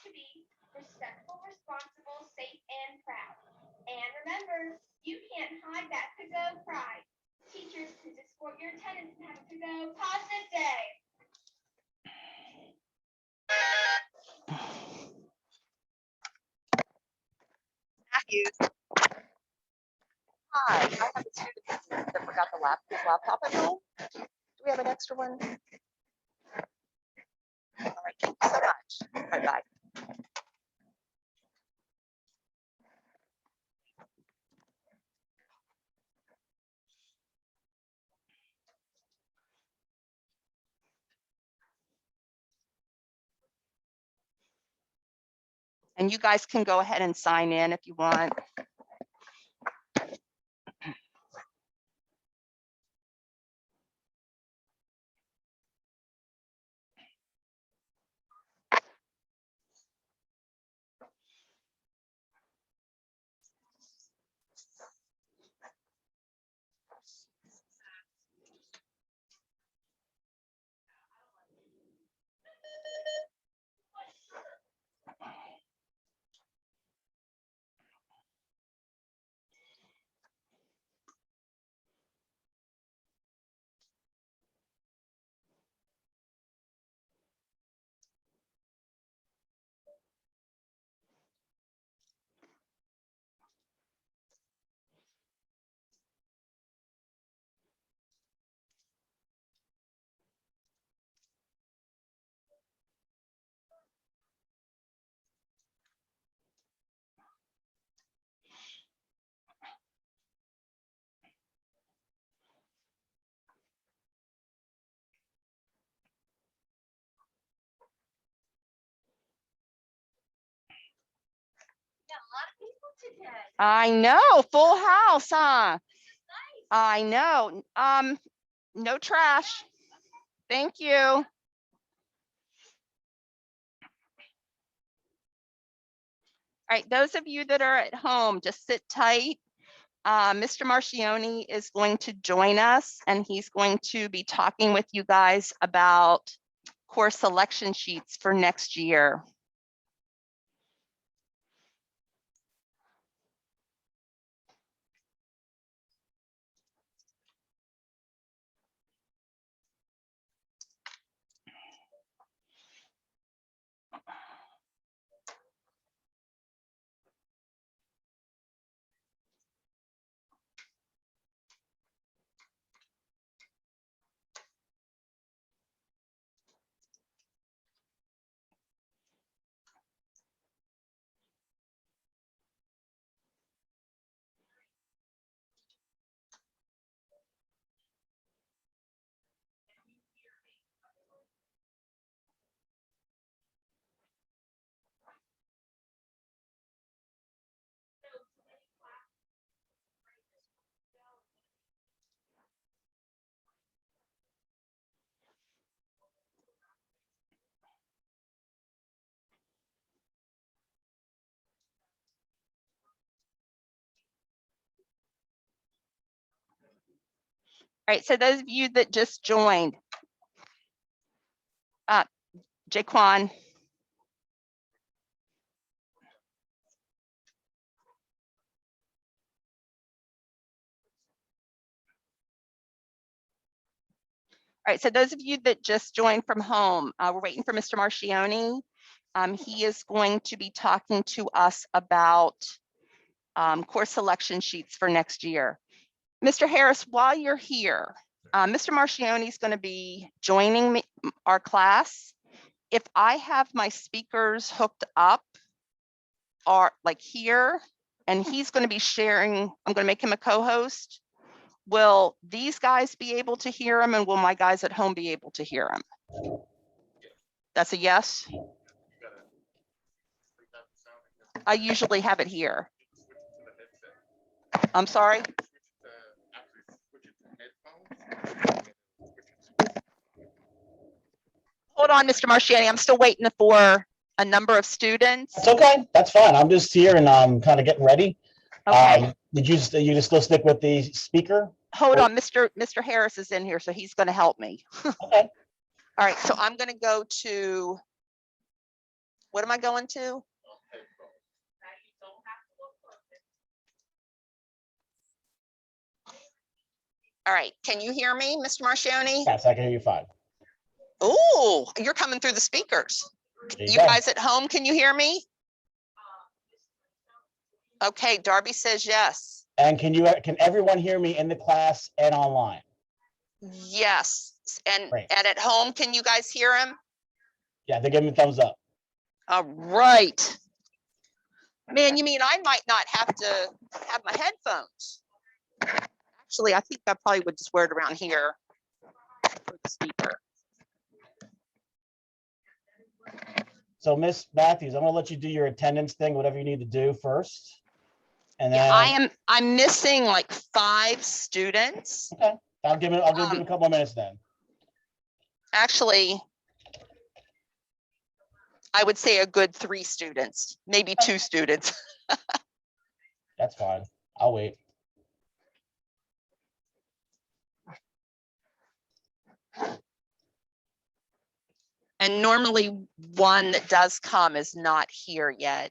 to be respectful, responsible, safe, and proud. And remember, you can't hide that to-go pride. Teachers, please escort your attendants and have a to-go positive day. Matthews. Hi, I have a student that forgot his laptop at home. Do we have an extra one? All right, thank you so much. Bye-bye. And you guys can go ahead and sign in if you want. I know, full house, huh? I know. No trash. Thank you. All right, those of you that are at home, just sit tight. Mr. Marchione is going to join us, and he's going to be talking with you guys about course selection sheets for next year. All right, so those of you that just joined, Jaquan. All right, so those of you that just joined from home, we're waiting for Mr. Marchione. He is going to be talking to us about course selection sheets for next year. Mr. Harris, while you're here, Mr. Marchione is going to be joining our class. If I have my speakers hooked up, or like here, and he's going to be sharing, I'm going to make him a co-host. Will these guys be able to hear him, and will my guys at home be able to hear him? That's a yes. I usually have it here. I'm sorry. Hold on, Mr. Marchione. I'm still waiting for a number of students. It's okay. That's fine. I'm just here and I'm kind of getting ready. Okay. Did you just go stick with the speaker? Hold on, Mr. Harris is in here, so he's going to help me. Okay. All right, so I'm going to go to What am I going to? All right, can you hear me, Mr. Marchione? Yes, I can hear you fine. Oh, you're coming through the speakers. There You go. guys at home, can you hear me? Okay, Darby says yes. And can everyone hear me in the class and online? Yes, and Great. at home, can you guys hear him? Yeah, they're giving me a thumbs up. All right. Man, you mean I might not have to have my headphones? Actually, I think I probably would just wear it around here for the speaker. So Miss Matthews, I'm gonna let you do your attendance thing, whatever you need to do first. And then Yeah, I'm missing like 5 students. okay, I'll give it a couple more minutes then. Actually, I would say a good 3 students, maybe 2 students. That's fine. I'll wait. And normally one that does come is not here yet.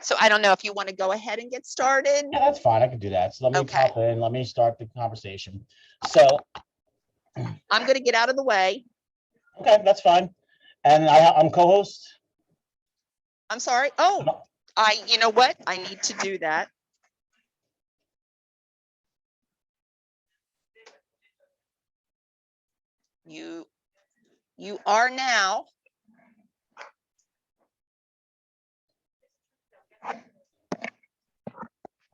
So I don't know if you want to go ahead and get started. Yeah, that's fine. I can do that. So let me Okay. pop in. Let me start the conversation. So I'm going to get out of the way. okay, that's fine. And I'm co-host. I'm sorry. Oh, you know what? I need to do that. You are now.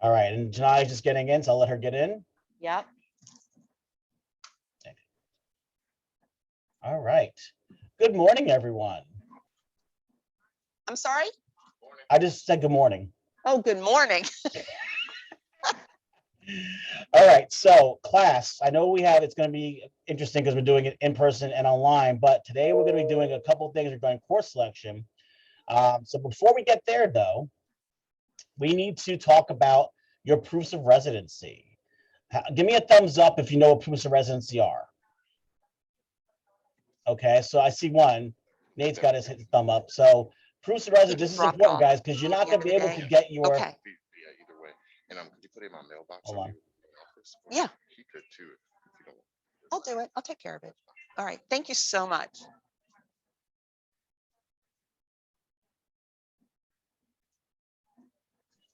All right, and Janai is just getting in, so I'll let her get in. Yep. All right. Good morning, everyone. I'm sorry. I just said good morning. Oh, good morning. All right, so class, I know it's going to be interesting because we're doing it in person and online, but today we're going to be doing a couple of things regarding course selection. So before we get there, though, we need to talk about your proofs of residency. Give me a thumbs up if you know what proofs of residency are. Okay, so I see one. Nate's got his thumb up. So proofs of residency, this is dropped important, off guys, because you're not the going to be other able day. to get your. Okay. Yeah, either way. And could you put it in my mailbox? Hold on. Yeah. He could too, if you don't. I'll do it. I'll take care of it. All right. Thank you so much.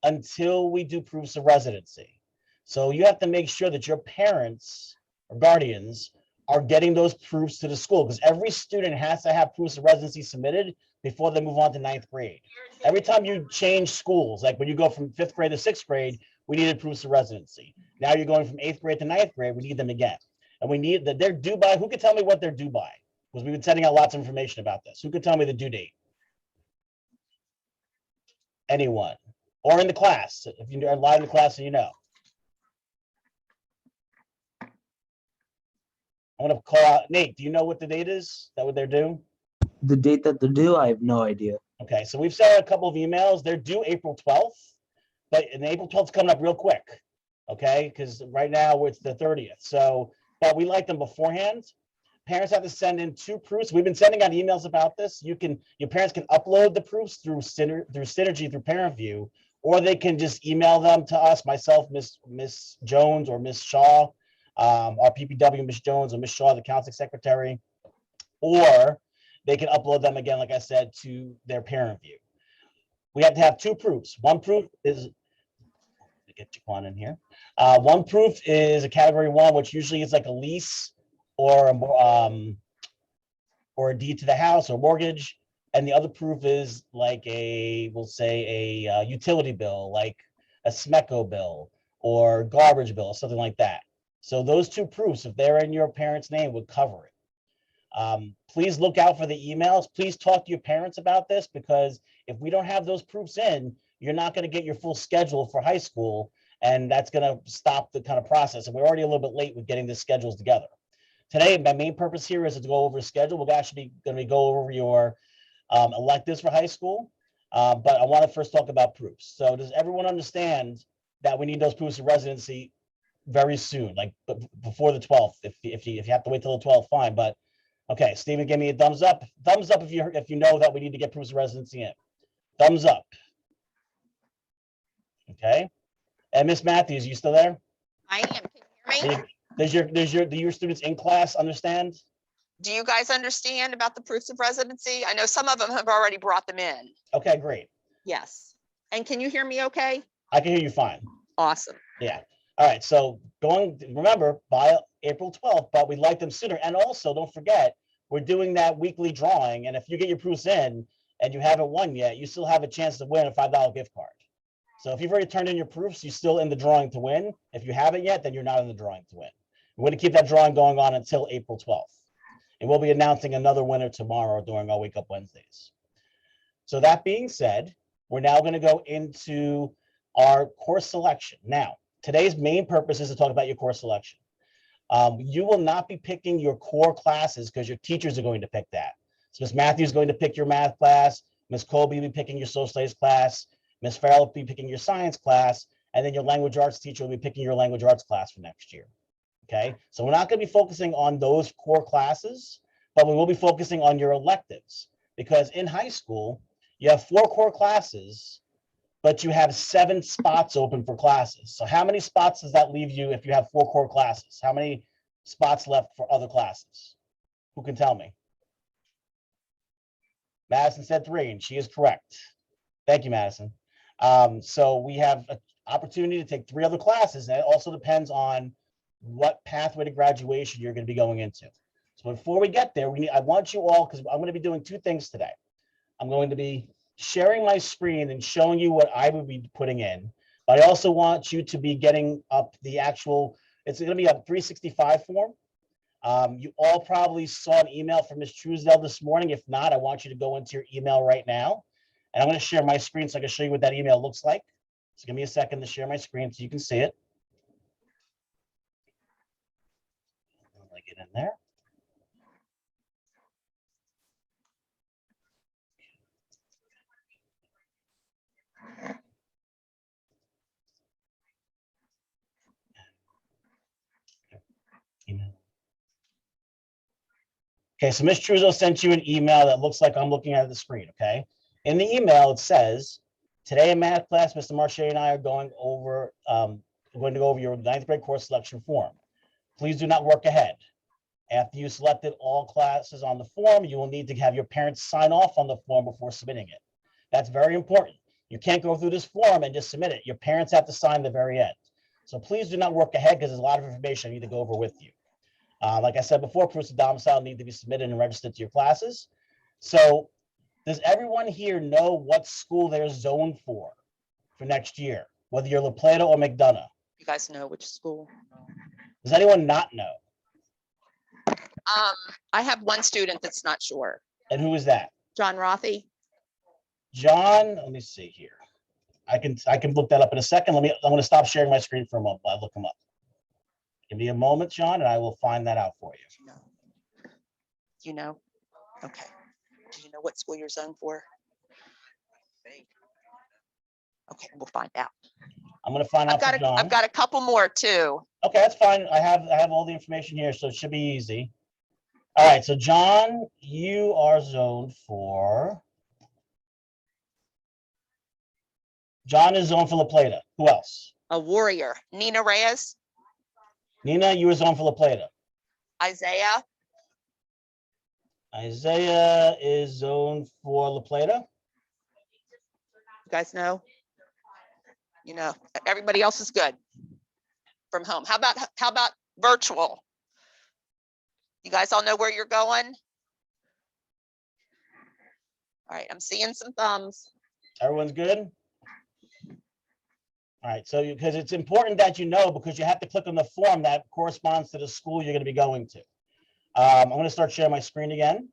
Until we do proofs of residency. So you have to make sure that your parents or guardians are getting those proofs to the school, because every student has to have proofs of residency submitted before they move on to 9th grade. Every time you change schools, like when you go from 5th grade to 6th grade, we needed proofs of residency. Now you're going from 8th grade to 9th grade, we need them again. And we need that they're due by, who could tell me what they're due by? Because we've been sending out lots of information about this. Who could tell me the due date? Anyone? Or in the class, if you're live in the class and you know. I'm gonna call out Nate. Do you know what the date is that what they're due? The date that they're due, I have no idea. Okay, so we've sent out a couple of emails. They're due April 12th, but April 12th is coming up real quick. Okay, because right now it's the 30th. So, but we like them beforehand. Parents have to send in 2 proofs. We've been sending out emails about this. Your parents can upload the proofs through Synergy through ParentView, or they can just email them to us, myself, Miss Jones, or Miss Shaw, our PPW, Miss Jones, or Miss Shaw, the counseling secretary, or they can upload them again, like I said, to their ParentView. We have to have 2 proofs. One proof is, get Jaquan in here. One proof is a category 1, which usually is like a lease or a deed to the house or mortgage. And the other proof is like we'll say a utility bill, like a SMECO bill or garbage bill, something like that. So those 2 proofs, if they're in your parent's name, would cover it. Please look out for the emails. Please talk to your parents about this, because if we don't have those proofs in, you're not going to get your full schedule for high school, and that's going to stop the kind of process. And we're already a little bit late with getting the schedules together. Today, my main purpose here is to go over a schedule. We're actually going to go over your electives for high school, but I want to first talk about proofs. So does everyone understand that we need those proofs of residency very soon, like before the 12th? If you have to wait till the 12th, fine, but Okay, Stephen, give me a thumbs up. Thumbs up if you know that we need to get proofs of residency in. Thumbs up. Okay. And Miss Matthews, you still there? I am. Can you hear me? Do your students in class understand? Do you guys understand about the proofs of residency? I know some of them have already brought them in. Okay, great. Yes. And can you hear me okay? I can hear you fine. Awesome. Yeah. All right. So remember by April 12th, but we'd like them sooner. And also don't forget, we're doing that weekly drawing. And if you get your proofs in and you haven't won yet, you still have a chance to win a $5 gift card. So if you've already turned in your proofs, you're still in the drawing to win. If you haven't yet, then you're not in the drawing to win. We're going to keep that drawing going on until April 12th. And we'll be announcing another winner tomorrow during our Wake Up Wednesdays. So that being said, we're now going to go into our course selection. Now, today's main purpose is to talk about your course selection. You will not be picking your core classes because your teachers are going to pick that. So Ms. Matthews is going to pick your math class. Ms. Colby will be picking your social studies class. Ms. Farrell will be picking your science class. And then your language arts teacher will be picking your language arts class for next year. Okay, so we're not going to be focusing on those core classes, but we will be focusing on your electives, because in high school, you have 4 core classes, but you have 7 spots open for classes. So how many spots does that leave you if you have 4 core classes? How many spots left for other classes? Who can tell me? Madison said 3, and she is correct. Thank you, Madison. So we have an opportunity to take 3 other classes, and it also depends on what pathway to graduation you're going to be going into. So before we get there, I want you all, because I'm going to be doing 2 things today. I'm going to be sharing my screen and showing you what I would be putting in. But I also want you to be getting up the actual, it's going to be a 365 form. You all probably saw an email from Ms. Truesdale this morning. If not, I want you to go into your email right now. And I'm going to share my screen so I can show you what that email looks like. So give me a second to share my screen so you can see it. I'll get in there. Email. Okay, so Ms. Truesdale sent you an email that looks like I'm looking at the screen, okay? In the email, it says, today in math class, Mr. Marchione and I are going to go over your 9th grade course selection form. Please do not work ahead. After you selected all classes on the form, you will need to have your parents sign off on the form before submitting it. That's very important. You can't go through this form and just submit it. Your parents have to sign the very end. So please do not work ahead because there's a lot of information I need to go over with you. Like I said before, proofs of domicile need to be submitted and registered to your classes. So does everyone here know what school they're zoned for next year, whether you're La Plata or McDonough? You guys know which school? Does anyone not know? I have one student that's not sure. And who is that? John Rothy. John, let me see here. I can look that up in a second. I'm going to stop sharing my screen for a moment while I look him up. Give me a moment, John, and I will find that out for you. No. You know? Okay. Do you know what school you're zoned for? Okay, we'll find out. I'm going to find out for John. I've got a couple more too. Okay, that's fine. I have all the information here, so it should be easy. All right, so John, you are zoned for. John is zoned for La Plata. Who else? A warrior. Nina Reyes. Nina, you were zoned for La Plata. Isaiah. Isaiah is zoned for La Plata. You guys know? You know, everybody else is good from home. How about virtual? You guys all know where you're going? All right, I'm seeing some thumbs. Everyone's good? All right, so because it's important that you know, because you have to click on the form that corresponds to the school you're going to be going to. I'm going to start sharing my screen again.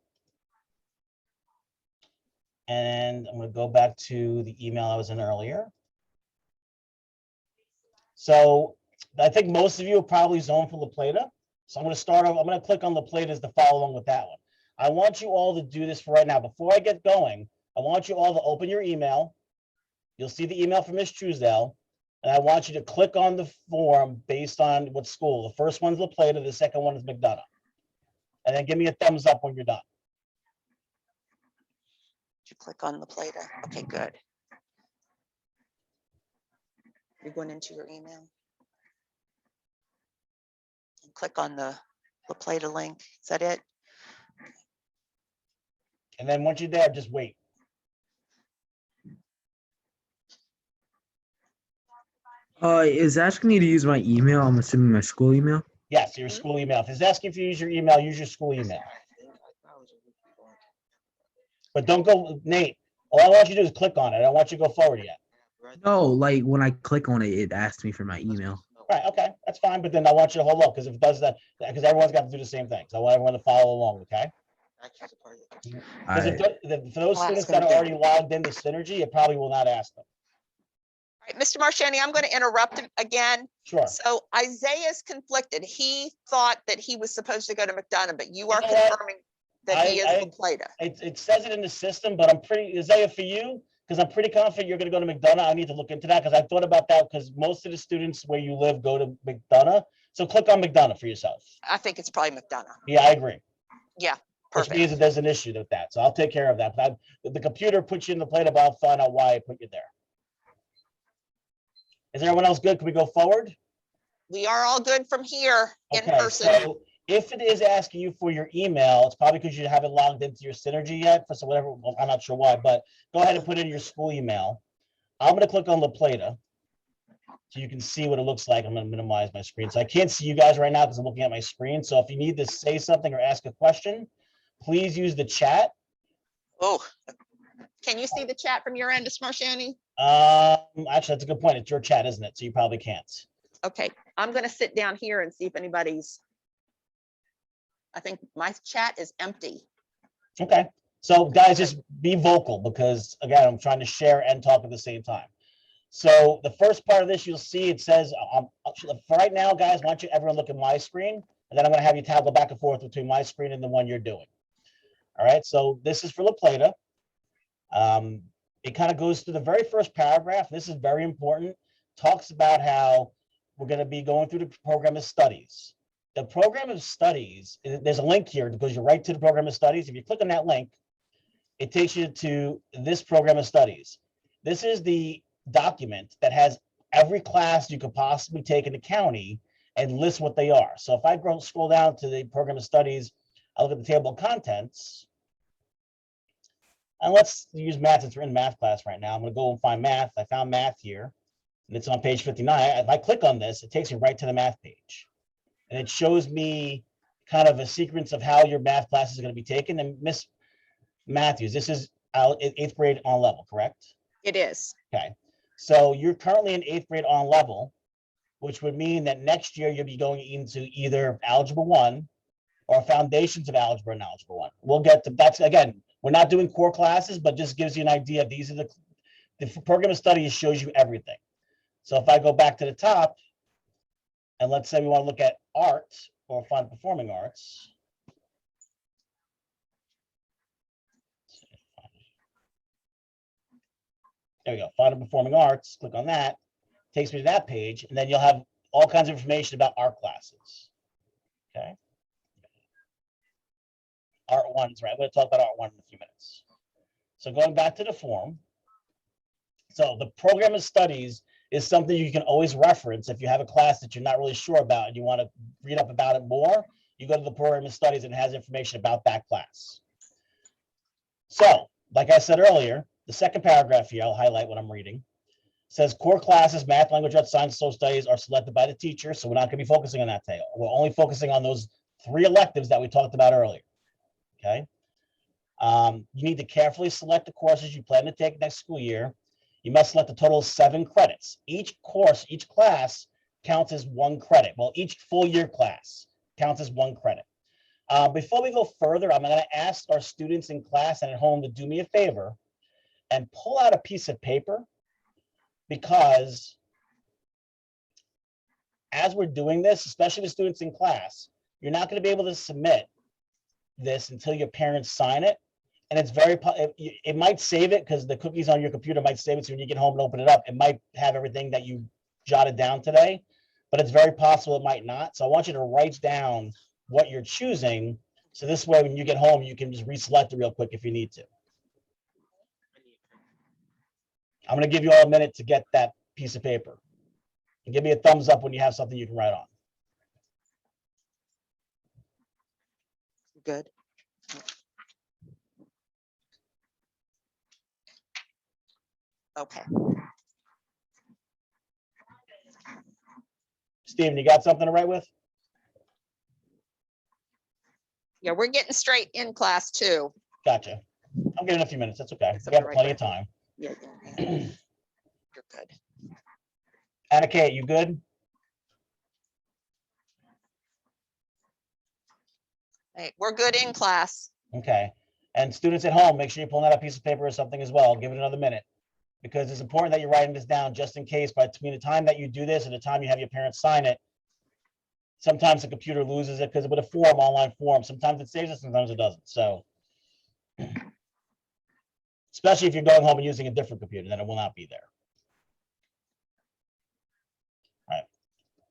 And I'm going to go back to the email I was in earlier. So I think most of you are probably zoned for La Plata. So I'm going to start off, I'm going to click on La Plata to follow along with that one. I want you all to do this for right now. Before I get going, I want you all to open your email. You'll see the email from Ms. Truesdale. And I want you to click on the form based on what school. The first one's La Plata, the second one is McDonough. and then give me a thumbs up when you're done. Did you click on the Plata? Okay, good. You're going into your email. And click on the Plata link. Is that it? And then once you're there, just wait. Is asking me to use my email? I'm assuming my school email. Yes, your school email. If it's asking if you use your email, use your school email. But don't go, Nate. All I want you to do is click on it. I don't want you to go forward yet. No, like when I click on it, it asks me for my email. Right, okay, that's fine. But then I want you to hold up because if it does that, because everyone's got to do the same thing. So I want everyone to follow along, okay? Because for those Well, students that's that are gonna already logged into Synergy, it probably will not ask them. All right, Mr. Marchione, I'm going to interrupt him again. Sure. So Isaiah's conflicted. He thought that he was supposed to go to McDonough, but you are know what? confirming that he is I- La Plata. It says it in the system, but I'm pretty, Isaiah, for you, because I'm pretty confident you're going to go to McDonough. I need to look into that because I thought about that because most of the students where you live go to McDonough. So click on McDonough for yourself. I think it's probably McDonough. Yeah, I agree. Yeah, Which means that perfect. there's an issue with that. So I'll take care of that. But the computer puts you in the plate, but I'll find out why I put you there. Is everyone else good? Can we go forward? We are all good from here in Okay, person. so if it is asking you for your email, it's probably because you haven't logged into your Synergy yet for some whatever, well, I'm not sure why, but go ahead and put in your school email. I'm gonna click on La Plata. So you can see what it looks like. I'm gonna minimize my screen. So I can't see you guys right now because I'm looking at my screen. So if you need to say something or ask a question, please use the chat. Oh, can you see the chat from your end, Mr. Marchione? Actually, that's a good point. It's your chat, isn't it? So you probably can't. Okay, I'm going to sit down here and see if anybody's. I think my chat is empty. Okay. So guys, just be vocal because again, I'm trying to share and talk at the same time. So the first part of this, you'll see it says, for right now, guys, I want you everyone look at my screen, and then I'm going to have you toggle back and forth between my screen and the one you're doing. All right. So this is for La Plata. It kind of goes through the very first paragraph. This is very important. Talks about how we're going to be going through the program of studies. The program of studies, there's a link here that goes you right to the program of studies. If you click on that link, it takes you to this program of studies. This is the document that has every class you could possibly take in the county and list what they are. So if I scroll down to the program of studies, I look at the table of contents. And let's use math since we're in math class right now. I'm going to go and find math. I found math here, and it's on page 59. If I click on this, it takes me right to the math page. And it shows me kind of a sequence of how your math class is going to be taken. And Miss Matthews, this is 8th grade on level, correct? It is. Okay. So you're currently in 8th grade on level, which would mean that next year you'll be going into either Algebra 1 or Foundations of Algebra and Algebra 1. We'll get to that's again. We're not doing core classes, but just gives you an idea. These are the program of studies shows you everything. So if I go back to the top, and let's say we want to look at art or fine performing arts. There we go, fine and performing arts, click on that, takes me to that page, and then you'll have all kinds of information about art classes. Okay. Art 1's right. We're going to talk about Art 1 in a few minutes. So going back to the form. So the program of studies is something you can always reference if you have a class that you're not really sure about and you want to read up about it more. You go to the program of studies and it has information about that class. So, like I said earlier, the second paragraph here, I'll highlight what I'm reading. Says core classes, math, language arts, science, social studies are selected by the teacher. So we're not going to be focusing on that today. We're only focusing on those 3 electives that we talked about earlier. Okay. You need to carefully select the courses you plan to take next school year. You must select a total of 7 credits. Each course, each class counts as 1 credit. Well, each full year class counts as 1 credit. Before we go further, I'm going to ask our students in class and at home to do me a favor and pull out a piece of paper, because as we're doing this, especially the students in class, you're not going to be able to submit this until your parents sign it. And it's very, it might save it because the cookies on your computer might save it. So when you get home and open it up, it might have everything that you jotted down today, but it's very possible it might not. So I want you to write down what you're choosing So this way, when you get home, you can just reselect it real quick if you need to. I'm going to give you all a minute to get that piece of paper. And give me a thumbs up when you have something you can write on. Good. Okay. Steven, you got something to write with? Yeah, we're getting straight in class too. Gotcha. I'm getting a few minutes. That's okay. Except We have for right plenty now. of time. Yeah. You're good. Anna Kate, you good? Hey, we're good in class. Okay. And students at home, make sure you're pulling out a piece of paper or something as well. Give it another minute. Because it's important that you're writing this down just in case by between the time that you do this and the time you have your parents sign it, sometimes the computer loses it because with a form, online form, sometimes it saves it, sometimes it doesn't. So, especially if you're going home and using a different computer, then it will not be there.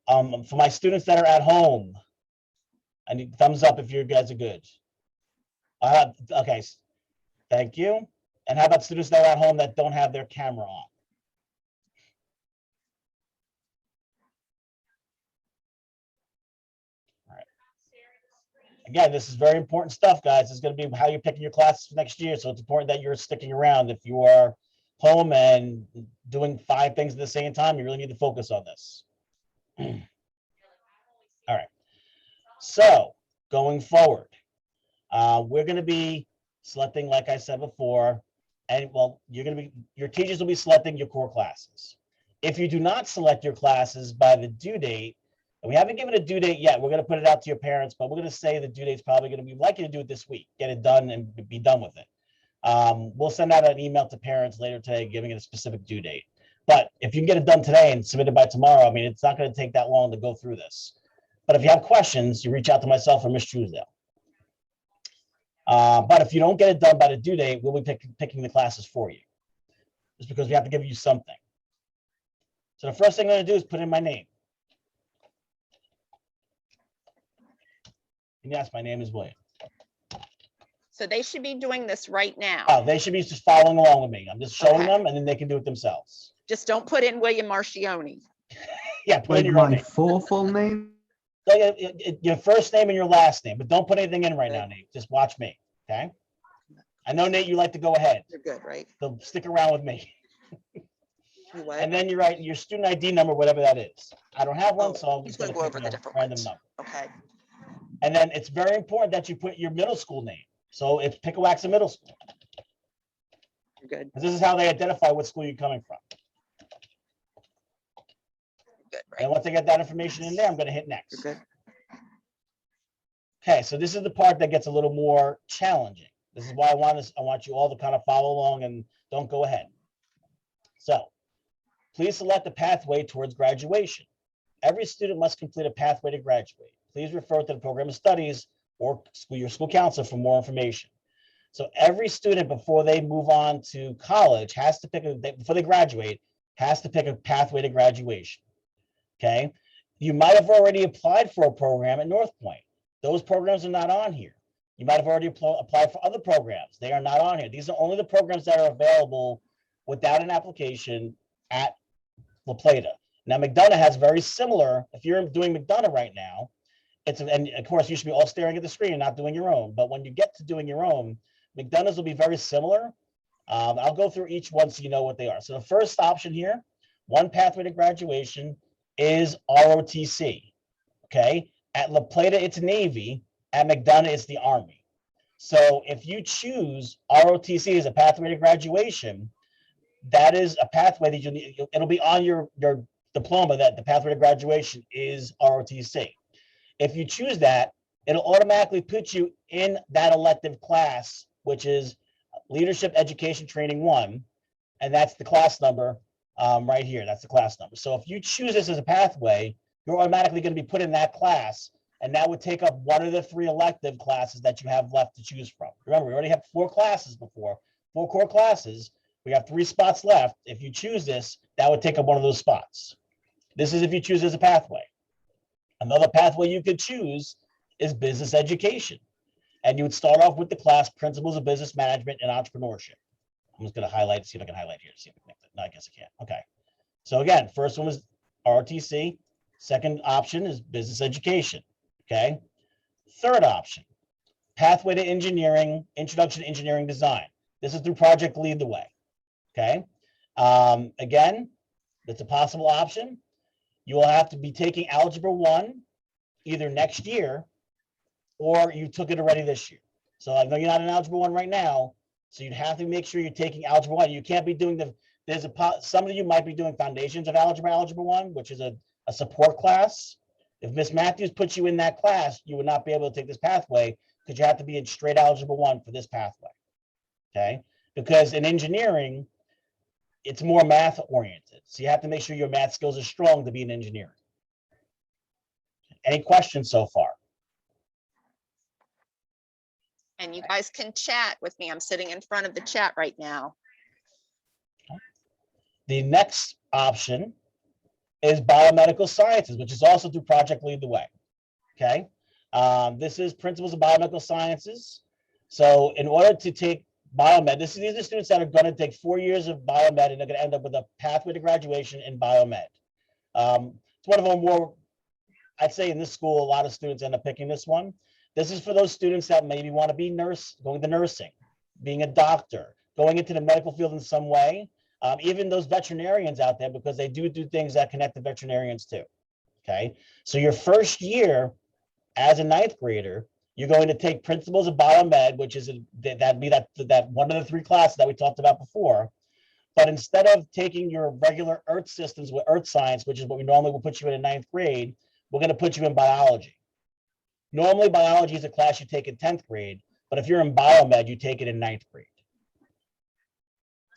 All right. For my students that are at home, I need thumbs up if you guys are good. Okay, thank you. And how about students that are at home that don't have their camera on? All right. Again, this is very important stuff, guys. It's going to be how you're picking your classes for next year. So it's important that you're sticking around. If you are home and doing 5 things at the same time, you really need to focus on this. All right. So going forward, we're going to be selecting, like I said before, and well, your teachers will be selecting your core classes. If you do not select your classes by the due date, and we haven't given a due date yet, we're going to put it out to your parents, but we're going to say the due date's probably going to be, we'd like you to do it this week, get it done and be done with it. We'll send out an email to parents later today, giving it a specific due date. But if you can get it done today and submit it by tomorrow, I mean, it's not going to take that long to go through this. But if you have questions, you reach out to myself or Ms. Truesdale. But if you don't get it done by the due date, we'll be picking the classes for you. Just because we have to give you something. So the first thing I'm going to do is put in my name. And yes, my name is William. So they should be doing this right now. Oh, they should be just following along with me. I'm just showing Okay. them, and then they can do it themselves. Just don't put in William Marchione. Yeah, put in Like your own my name. full name? So your first name and your last name, but don't put anything in right Good. now, Nate. Just watch me, okay? I know, Nate, you like to go ahead. You're good, right? So stick around with me. You what? And then you write your student ID number, whatever that is. I don't have one, Oh, so I'm he's just gonna going to go over pick the a different random ones. number. Okay. And then it's very important that you put your middle school name. So it's Pickawaxa Middle School. You're good. This is how they identify what school you're coming from. Good, right? And once I get that information in there, I'm going to hit You're next. good. Okay, so this is the part that gets a little more challenging. This is why I want you all to kind of follow along and don't go ahead. So please select a pathway towards graduation. Every student must complete a pathway to graduate. Please refer to the program of studies or your school counselor for more information. So every student before they move on to college has to pick before they graduate, has to pick a pathway to graduation. Okay. You might have already applied for a program at North Point. Those programs are not on here. You might have already applied for other programs. They are not on here. These are only the programs that are available without an application at La Plata. Now, McDonough has very similar. If you're doing McDonough right now, and of course, you should be all staring at the screen and not doing your own. But when you get to doing your own, McDonough's will be very similar. I'll go through each one so you know what they are. So the first option here, one pathway to graduation, is ROTC. Okay. At La Plata, it's Navy. At McDonough, it's the Army. So if you choose ROTC as a pathway to graduation, that is a pathway that you need. It'll be on your diploma that the pathway to graduation is ROTC. If you choose that, it'll automatically put you in that elective class, which is Leadership Education Training 1, and that's the class number right here. That's the class number. So if you choose this as a pathway, you're automatically going to be put in that class, and that would take up one of the 3 elective classes that you have left to choose from. Remember, we already have 4 classes before, 4 core classes. We have 3 spots left. If you choose this, that would take up one of those spots. This is if you choose as a pathway. Another pathway you could choose is business education. And you would start off with the class Principles of Business Management and Entrepreneurship. I'm just going to highlight, see if I can highlight here. See if I can make that. No, I guess I can't. Okay. So again, first one was ROTC. Second option is business education. Okay. Third option, pathway to engineering, introduction to engineering design. This is through Project Lead the Way. Okay. Again, that's a possible option. You will have to be taking Algebra 1 either next year or you took it already this year. So I know you're not in Algebra 1 right now, so you'd have to make sure you're taking Algebra 1. You can't be doing some of you might be doing Foundations of Algebra 1, which is a support class. If Miss Matthews puts you in that class, you would not be able to take this pathway because you have to be in straight Algebra 1 for this pathway. Okay, because in engineering, it's more math oriented. So you have to make sure your math skills are strong to be in engineering. Any questions so far? And you guys can chat with me. I'm sitting in front of the chat right now. The next option is Biomedical Sciences, which is also through Project Lead the Way. Okay. This is Principles of Biomedical Sciences. So in order to take Biomed, these are students that are going to take 4 years of Biomed and they're going to end up with a pathway to graduation in Biomed. It's one of the more, I'd say in this school, a lot of students end up picking this one. This is for those students that maybe want to be going to nursing, being a doctor, going into the medical field in some way. Even those veterinarians out there, because they do things that connect to veterinarians too. Okay, so your first year as a 9th grader, you're going to take Principles of Biomed, which is that one of the 3 classes that we talked about before. But instead of taking your regular Earth systems with Earth science, which is what we normally will put you in 9th grade, we're going to put you in biology. Normally, biology is a class you take in 10th grade, but if you're in Biomed, you take it in 9th grade.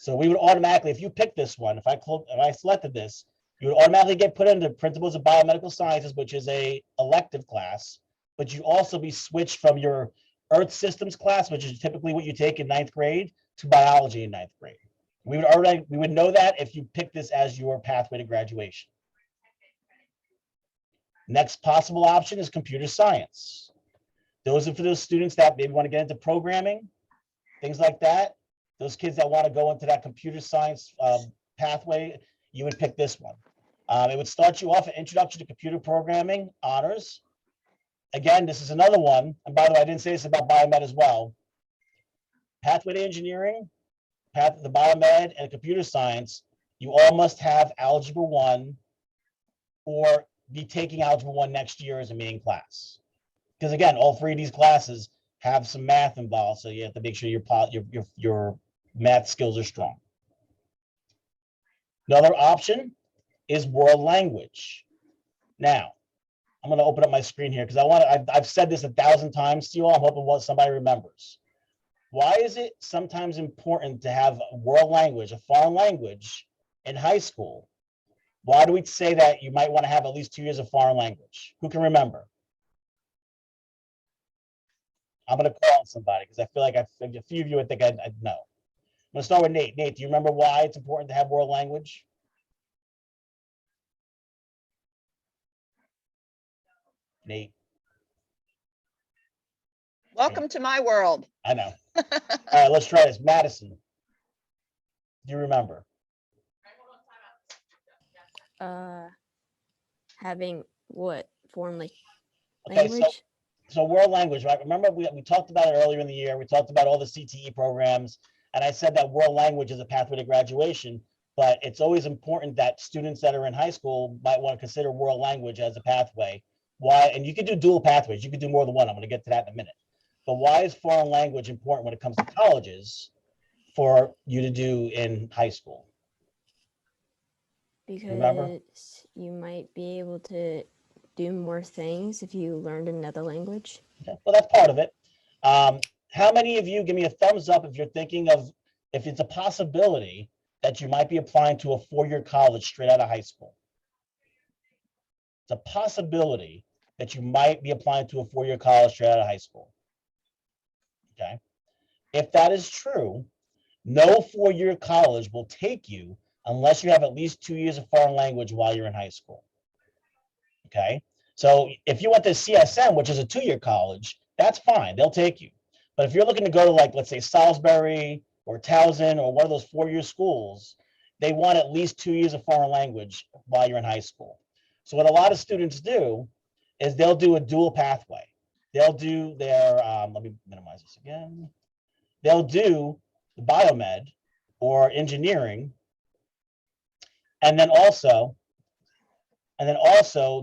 So we would automatically, if you pick this one, if I selected this, you would automatically get put into Principles of Biomedical Sciences, which is a elective class, but you also be switched from your Earth Systems class, which is typically what you take in 9th grade, to biology in 9th grade. We would know that if you pick this as your pathway to graduation. Next possible option is computer science. Those are for those students that maybe want to get into programming, things like that. Those kids that want to go into that computer science pathway, you would pick this one. It would start you off at Introduction to Computer Programming, honors. Again, this is another one. And by the way, I didn't say this about Biomed as well. Pathway to Engineering, the Biomed, and Computer Science, you all must have Algebra 1 or be taking Algebra 1 next year as a main class. Because again, all 3 of these classes have some math involved, so you have to make sure your math skills are strong. Another option is world language. Now, I'm going to open up my screen here because I've said this 1,000 times to you all. I'm hoping somebody remembers. Why is it sometimes important to have a world language, a foreign language in high school? Why do we say that you might want to have at least 2 years of foreign language? Who can remember? I'm going to call on somebody because I feel like a few of you would think I'd know. I'm going to start with Nate. Nate, do you remember why it's important to have world language? Nate. Welcome to my world. I know. All right, let's try this. Madison, do you remember? Having what foreign Okay, language? so world language, right? Remember we talked about it earlier in the year. We talked about all the CTE programs, and I said that world language is a pathway to graduation, but it's always important that students that are in high school might want to consider world language as a pathway. Why? And you could do dual pathways. You could do more than one. I'm going to get to that in a minute. But why is foreign language important when it comes to colleges for you to do in high school? Remember? Because you might be able to do more things if you learned another language. Okay, well, that's part of it. How many of you, give me a thumbs up if you're thinking of, if it's a possibility that you might be applying to a 4-year college straight out of high school? It's a possibility that you might be applying to a 4-year college straight out of high school. Okay. If that is true, no 4-year college will take you unless you have at least 2 years of foreign language while you're in high school. Okay. So if you went to CSM, which is a 2-year college, that's fine. They'll take you. But if you're looking to go to, like, let's say Salisbury or Towson or one of those 4-year schools, they want at least 2 years of foreign language while you're in high school. So what a lot of students do is they'll do a dual pathway. They'll do their, let me minimize this again. They'll do the biomed or engineering, and then also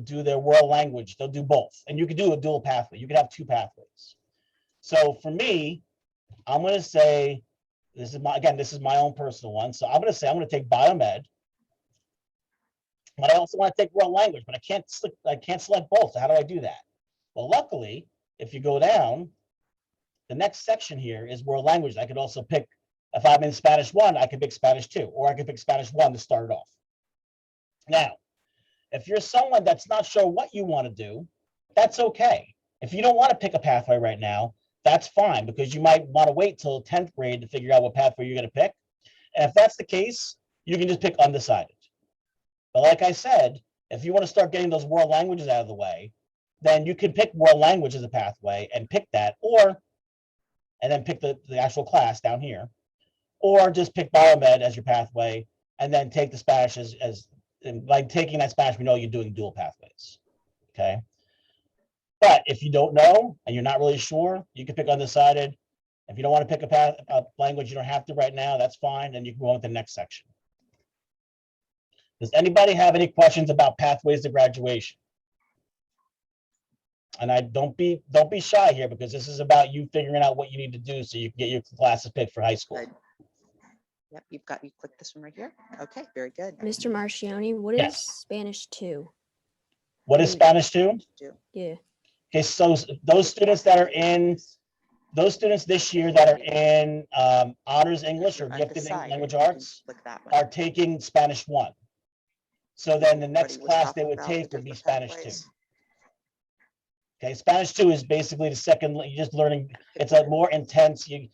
do their world language. They'll do both. And you could do a dual pathway. You could have 2 pathways. So for me, I'm going to say, this is my own personal one. So I'm going to say I'm going to take biomed, but I also want to take world language, but I can't select both. So how do I do that? Well, luckily, if you go down, the next section here is world language. I could also pick, if I'm in Spanish 1, I could pick Spanish 2, or I could pick Spanish 1 to start it off. Now, if you're someone that's not sure what you want to do, that's okay. If you don't want to pick a pathway right now, that's fine, because you might want to wait till 10th grade to figure out what pathway you're going to pick. And if that's the case, you can just pick undecided. But like I said, if you want to start getting those world languages out of the way, then you can pick world language as a pathway and pick that, and then pick the actual class down here, or just pick biomed as your pathway and then take the Spanish as by taking that Spanish, we know you're doing dual pathways. Okay. But if you don't know and you're not really sure, you can pick undecided. If you don't want to pick a language, you don't have to right now. That's fine. And you can go on to the next section. Does anybody have any questions about pathways to graduation? And don't be shy here, because this is about you figuring out what you need to do so you can get your classes picked for high school. Good. Yep, you click this one right here. Okay, very good. Mr. Marchione, what is Yes. Spanish 2? What is Spanish 2? Yeah. Okay, so those students this year that are in honors English or gifted in Undecided, language you can arts click that one. are taking Spanish 1. So then the next Everybody was class talking they would about take the would be different Spanish 2. pathways. Okay, Spanish 2 is basically the second, you're just learning, it's a more intense, they'd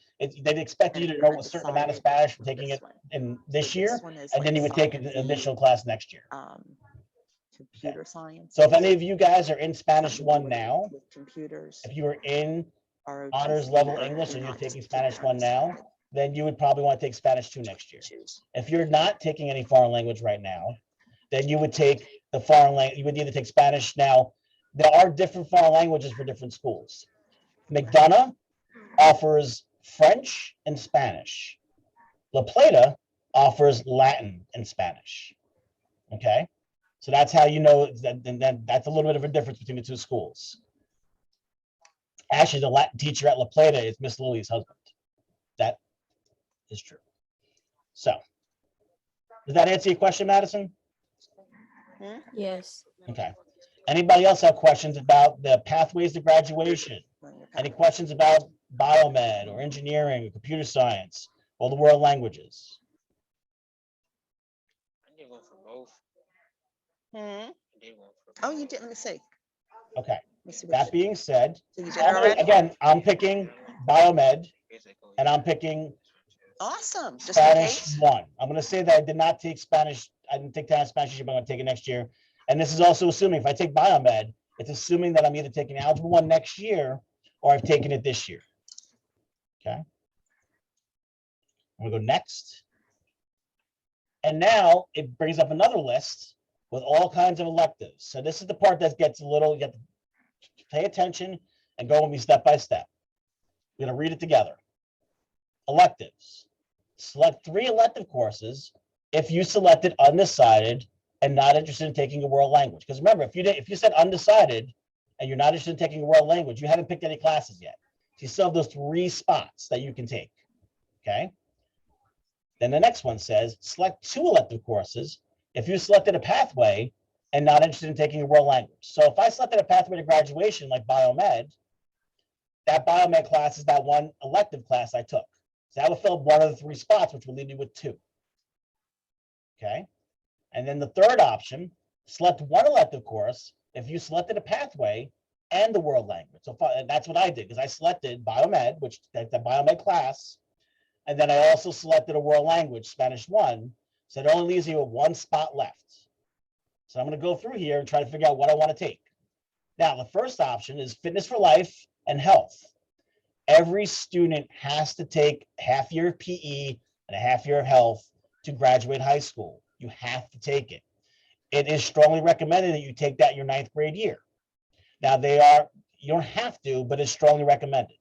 expect And you if to you're know a certain amount of undecided, Spanish for click taking this it one. in So this year, one is and then like you would take an science, additional class next year. Computer science. So if any of you guys are in Spanish something 1 with- now, with computers, if you are in ROTC, honors level or English you're and you're not, taking just take Spanish 1 now, undecided. then you would probably want to take Spanish 2 next year. Choose. If you're not taking any foreign language right now, then you would take the foreign language, you would either take Spanish. Now, there are different foreign languages for different schools. McDonough offers French and Spanish. La Plata offers Latin and Spanish. Okay, so that's how you know that, and then that's a little bit of a difference between the 2 schools. Actually, the Latin teacher at La Plata is Miss Lily's husband. That is true. So, does that answer your question, Madison? Yes. Okay. Anybody else have questions about the pathways to graduation? Any questions about biomed or engineering or computer science or the world languages? I did one for both. Hmm? I did one for Oh, you did. Let me see. Okay. Let me see what That you, being said, so you did it already? again, I'm picking biomed basically. and I'm picking Awesome. Just in Spanish case. 1. I'm going to say that I did not take Spanish. I didn't take that Spanish, but I'm going to take it next year. And this is also assuming if I take biomed, it's assuming that I'm either taking algebra 1 next year or I've taken it this year. Okay. I'm going to go next. And now it brings up another list with all kinds of electives. So this is the part that gets a little, you have to pay attention and go with me step by step. We're going to read it together. Electives. Select 3 elective courses if you selected undecided and not interested in taking a world language. Because remember, if you said undecided and you're not interested in taking a world language, you haven't picked any classes yet. So you still have those 3 spots that you can take. Okay. Then the next one says select 2 elective courses if you selected a pathway and not interested in taking a world language. So if I selected a pathway to graduation like biomed, that biomed class is that one elective class I took. So that would fill up one of the 3 spots, which would leave me with 2. Okay. And then the third option, select 1 elective course if you selected a pathway and the world language. So that's what I did, because I selected biomed, which that's the biomed class. And then I also selected a world language, Spanish 1. So it only leaves you with 1 spot left. So I'm going to go through here and try to figure out what I want to take. Now, the first option is Fitness for Life and health. Every student has to take half year of PE and a half year of health to graduate high school. You have to take it. It is strongly recommended that you take that your 9th grade year. Now you don't have to, but it's strongly recommended.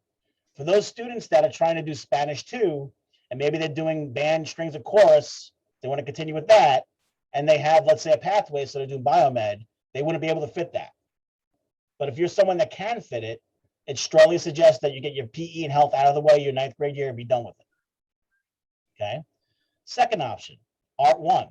For those students that are trying to do Spanish 2, and maybe they're doing band, strings, or chorus, they want to continue with that, and they have, let's say, a pathway, so they're doing biomed, they wouldn't be able to fit that. But if you're someone that can fit it, it strongly suggests that you get your PE and health out of the way your 9th grade year and be done with it. Okay. Second option, Art 1.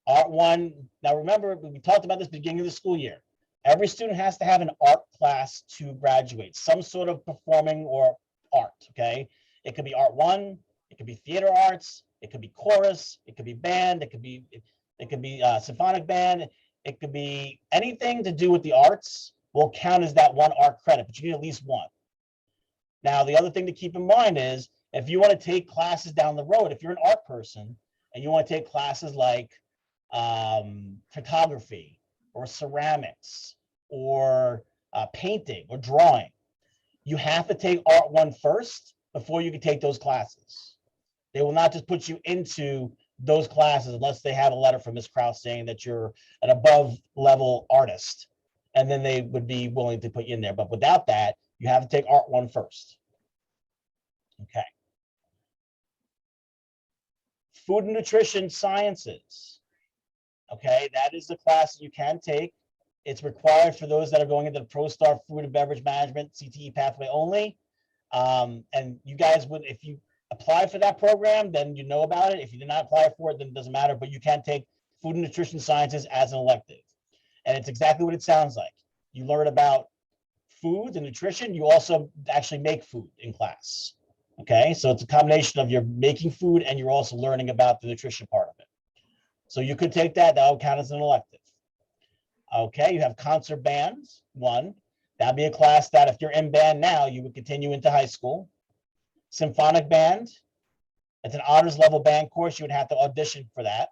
Art 1, now remember, we talked about this beginning of the school year. Every student has to have an art class to graduate, some sort of performing or art, okay? It could be Art 1, it could be theater arts, it could be chorus, it could be band, it could be symphonic band, it could be anything to do with the arts will count as that one art credit, but you need at least one. Now, the other thing to keep in mind is if you want to take classes down the road, if you're an art person and you want to take classes like photography or ceramics or painting or drawing, you have to take Art 1 first before you can take those classes. They will not just put you into those classes unless they have a letter from Ms. Krause saying that you're an above level artist, and then they would be willing to put you in there. But without that, you have to take Art 1 first. Okay. Food and Nutrition Sciences. Okay, that is the class that you can take. It's required for those that are going into the ProStar Food and Beverage Management CTE pathway only. And you guys would, if you apply for that program, then you know about it. If you did not apply for it, then it doesn't matter, but you can take Food and Nutrition Sciences as an elective. And it's exactly what it sounds like. You learn about food and nutrition. You also actually make food in class. Okay, so it's a combination of you're making food and you're also learning about the nutrition part of it. So you could take that, that would count as an elective. Okay, you have concert bands, 1. That'd be a class that if you're in band now, you would continue into high school. Symphonic band, it's an honors level band course. You would have to audition for that.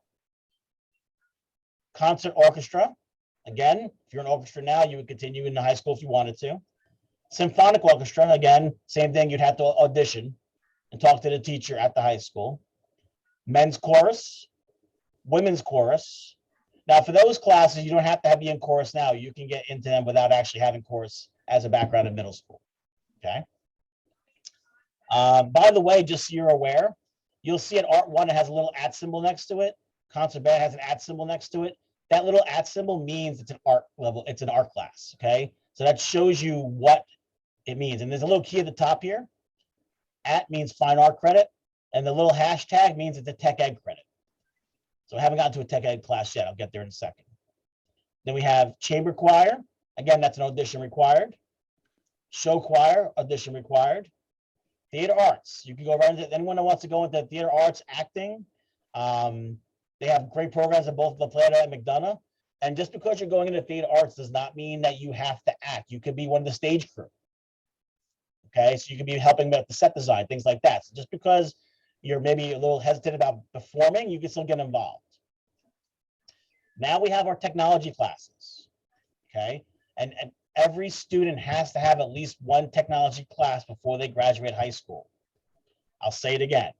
Concert orchestra, again, if you're an orchestra now, you would continue into high school if you wanted to. Symphonic orchestra, again, same thing, you'd have to audition and talk to the teacher at the high school. Men's chorus, women's chorus. Now, for those classes, you don't have to be in chorus now. You can get into them without actually having chorus as a background in middle school. Okay. By the way, just so you're aware, you'll see at Art 1, it has a little @ symbol next to it. Concert band has an @ symbol next to it. That little @ symbol means it's an art level, it's an art class. Okay. So that shows you what it means. And there's a little key at the top here. @ means fine art credit. And the little hashtag means it's a tech ed credit. So I haven't gotten to a tech ed class yet. I'll get there in a second. Then we have chamber choir. Again, that's an audition required. Show choir, audition required. Theater arts. You can go right into anyone that wants to go into theater arts, acting. They have great programs at both the Plata and McDonough. And just because you're going into theater arts does not mean that you have to act. You could be one of the stage crew. Okay, so you could be helping with the set design, things like that. So just because you're maybe a little hesitant about performing, you can still get involved. Now we have our technology classes, okay? And every student has to have at least one technology class before they graduate high school. I'll say it again.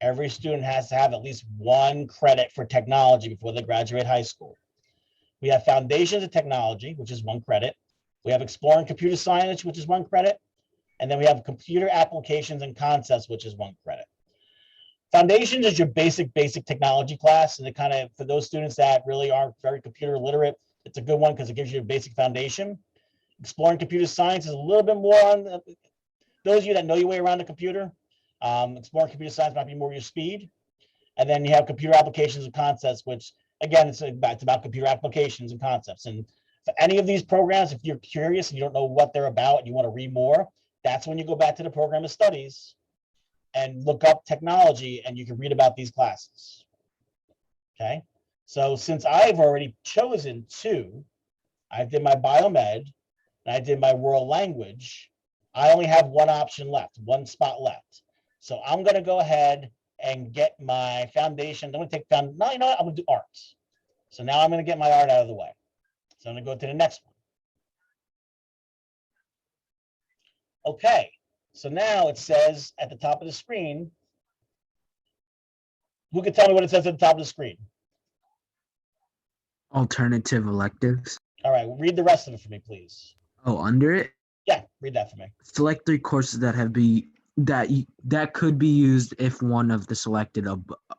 Every student has to have at least one credit for technology before they graduate high school. We have Foundations of Technology, which is 1 credit. We have Exploring Computer Science, which is 1 credit. And then we have Computer Applications and Concepts, which is 1 credit. Foundations is your basic technology class, and it kind of, for those students that really aren't very computer literate, it's a good one because it gives you a basic foundation. Exploring Computer Science is a little bit more on those of you that know your way around the computer. Exploring Computer Science might be more your speed. And then you have Computer Applications and Concepts, which again, it's about computer applications and concepts. And for any of these programs, if you're curious and you don't know what they're about and you want to read more, that's when you go back to the program of studies and look up technology, and you can read about these classes. Okay, so since I've already chosen 2, I did my Biomed and I did my world language, I only have 1 option left, 1 spot left. So I'm going to go ahead and get my foundation. I'm going to take no, you know what? I'm going to do arts. So now I'm going to get my art out of the way. So I'm going to go to the next one. Okay, so now it says at the top of the screen, who can tell me what it says at the top of the screen? Alternative electives. All right, read the rest of it for me, please. Oh, under it, Yeah, read that for me. select 3 courses that could be used if one of the selected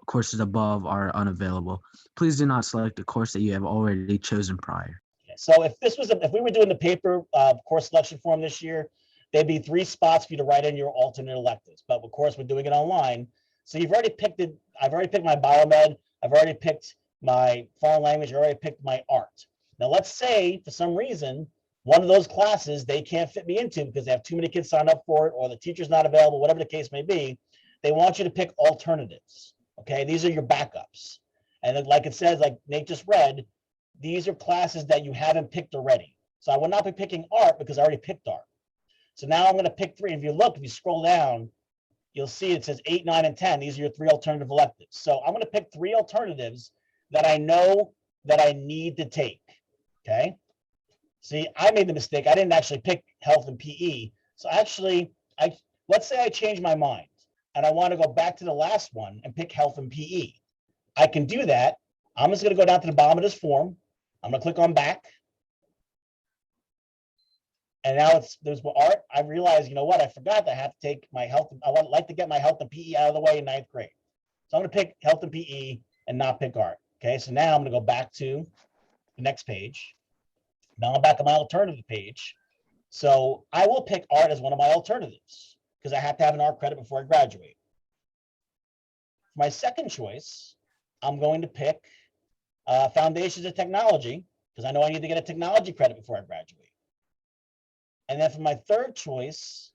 courses above are unavailable. Please do not select a course that you have already chosen prior. Okay, so if we were doing the paper course selection form this year, there'd be 3 spots for you to write in your alternate electives. But of course, we're doing it online. So you've already picked it. I've already picked my biomed. I've already picked my foreign language. I already picked my art. Now, let's say for some reason, one of those classes they can't fit me into because they have too many kids signed up for it, or the teacher's not available, whatever the case may be. They want you to pick alternatives. Okay, these are your backups. And then, like it says, like Nate just read, these are classes that you haven't picked already. So I will not be picking art because I already picked art. So now I'm going to pick 3. If you scroll down, you'll see it says 8, 9, and 10. These are your 3 alternative electives. So I'm going to pick 3 alternatives that I know that I need to take. Okay. See, I made the mistake. I didn't actually pick health and PE. So actually, let's say I change my mind and I want to go back to the last one and pick health and PE. I can do that. I'm just going to go down to the bottom of this form. I'm going to click on back. And now there's art. I realized, you know what? I forgot that I have to take my health. I would like to get my health and PE out of the way in 9th grade. So I'm going to pick health and PE and not pick art. Okay. So now I'm going to go back to the next page. Now I'm back on my alternative page. So I will pick art as one of my alternatives because I have to have an art credit before I graduate. For my second choice, I'm going to pick Foundations of Technology because I know I need to get a technology credit before I graduate. And then for my third choice,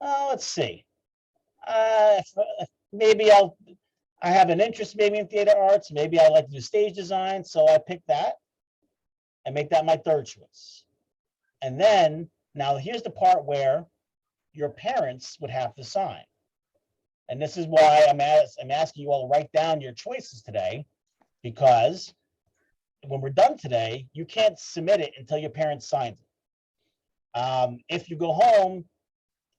let's see. Maybe I have an interest maybe in theater arts. Maybe I like to do stage design. So I pick that and make that my third choice. And then now here's the part where your parents would have to sign. And this is why I'm asking you all to write down your choices today, because when we're done today, you can't submit it until your parents sign it. If you go home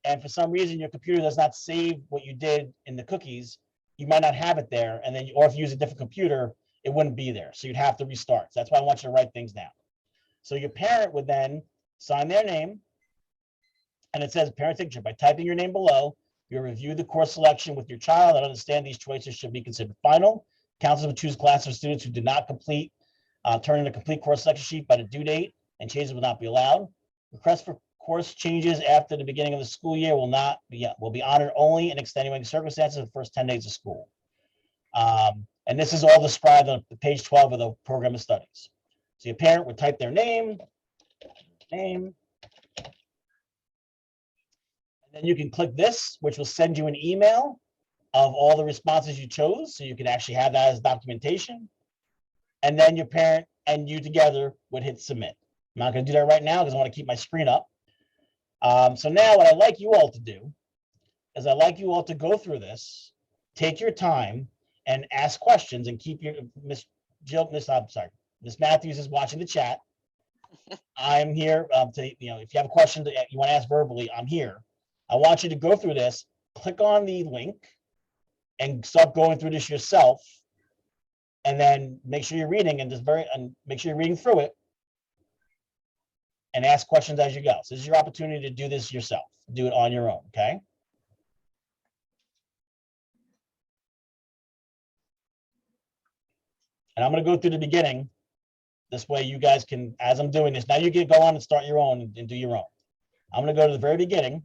and for some reason your computer does not save what you did in the cookies, you might not have it there. And then, or if you use a different computer, it wouldn't be there. So you'd have to restart. So that's why I want you to write things down. So your parent would then sign their name. And it says parent signature. By typing your name below, you review the course selection with your child and understand these choices should be considered final. Counselors will choose classes of students who did not turn in a complete course selection sheet by the due date, and changes will not be allowed. Requests for course changes after the beginning of the school year will be honored only in extenuating circumstances of the first 10 days of school. And this is all described on page 12 of the program of studies. So your parent would type their name, and then you can click this, which will send you an email of all the responses you chose. So you can actually have that as documentation. And then your parent and you together would hit submit. I'm not going to do that right now because I want to keep my screen up. So now what I'd like you all to do is I'd like you all to go through this, take your time and ask questions and keep your Miss Matthews is watching the chat. I'm here to, if you have a question that you want to ask verbally, I'm here. I want you to go through this, click on the link and start going through this yourself. And then make sure you're reading and make sure you're reading through it and ask questions as you go. So this is your opportunity to do this yourself. Do it on your own, okay? And I'm going to go through the beginning. This way you guys can, as I'm doing this, now you can go on and start your own and do your own. I'm going to go to the very beginning.